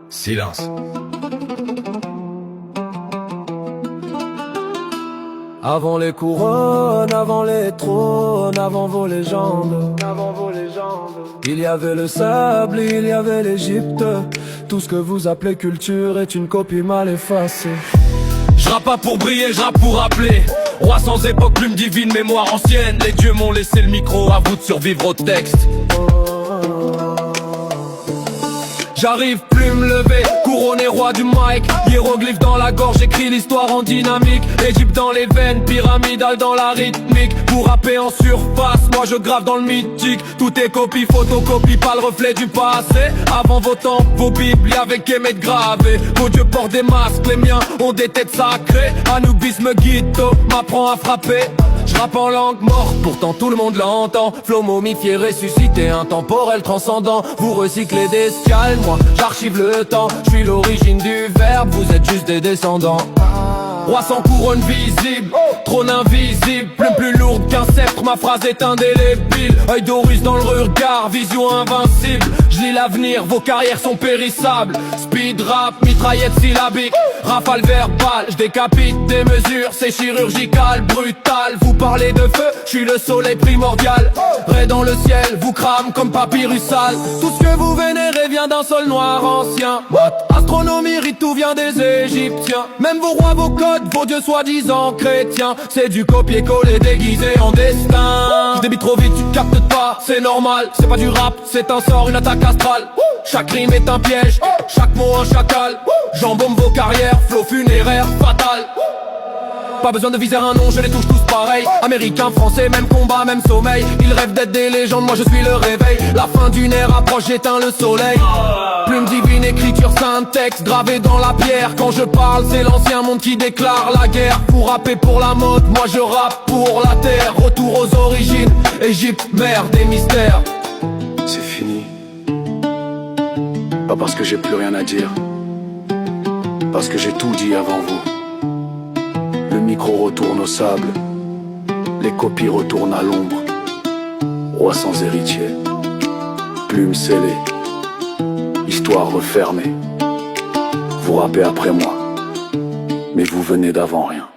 Silence. Avant les couronnes, avant les trônes, avant vos légendes, il y avait le sable, il y avait l'Égypte. Tout ce que vous appelez culture est une copie mal effacée. Je rappe pas pour briller, je rappe pour rappeler. Roi sans époque, plume divine, mémoire ancienne. Les dieux m'ont laissé le micro, à vous de survivre au texte. J'arrive, plume levée, couronné roi du mic. Hiéroglyphe dans la gorge, j'écris l'histoire en dynamique. Égypte dans les veines, pyramidal dans la rythmique. Pour rapper en surface, moi je grave dans le mythique. Tout est copie, photocopie, pas le reflet du passé. Avant vos temples, vos bibles, y'avait qu'aimer de graver. Vos dieux portent des masques, les miens ont des têtes sacrées. Anubis me guide, m'apprend à frapper. Je rappe en langue morte, pourtant tout le monde l'entend. Flow momifié, ressuscité, intemporel, transcendant. Vous recyclez des sciales, moi j'archive le temps. Je suis l'origine du verbe, vous êtes juste des descendants. Roi sans couronne visible, trône invisible. Plume plus lourde qu'un sceptre, ma phrase est indélébile. Œil d'Horus dans le regard, vision invincible. Je lis l'avenir, vos carrières sont périssables. Speed rap, mitraillette syllabique, rafale verbale. Je décapite des mesures, c'est chirurgical, brutal. Vous parlez de feu, je suis le soleil primordial. Ray dans le ciel, vous crame comme papyrus sale. Tout ce que vous vénérez vient d'un sol noir ancien. Astronomie, rite, tout vient des Égyptiens. Même vos rois, vos codes, vos dieux soi-disant chrétiens, c'est du copier-coller déguisé en destin. Je débite trop vite, tu captes pas, c'est normal. C'est pas du rap, c'est un sort, une attaque astrale. Chaque rime est un piège, chaque mot un chacal. J'embaume vos carrières, flow funéraire, fatal. Pas besoin de viser un nom, je les touche tous pareil. Américains, français, même combat, même sommeil. Ils rêvent d'être des légendes, moi je suis le réveil. La fin d'une ère approche, j'éteins le soleil. Plume divine, écriture sainte, texte gravé dans la pierre. Quand je parle, c'est l'ancien monde qui déclare la guerre. Pour rapper pour la mode, moi je rappe pour la terre. Retour aux origines, Égypte, mère des mystères. C'est fini. Pas parce que j'ai plus rien à dire, parce que j'ai tout dit avant vous. Le micro retourne au sable, les copies retournent à l'ombre. Roi sans héritier, plume scellée, histoire refermée. Vous rappez après moi, mais vous venez d'avant rien.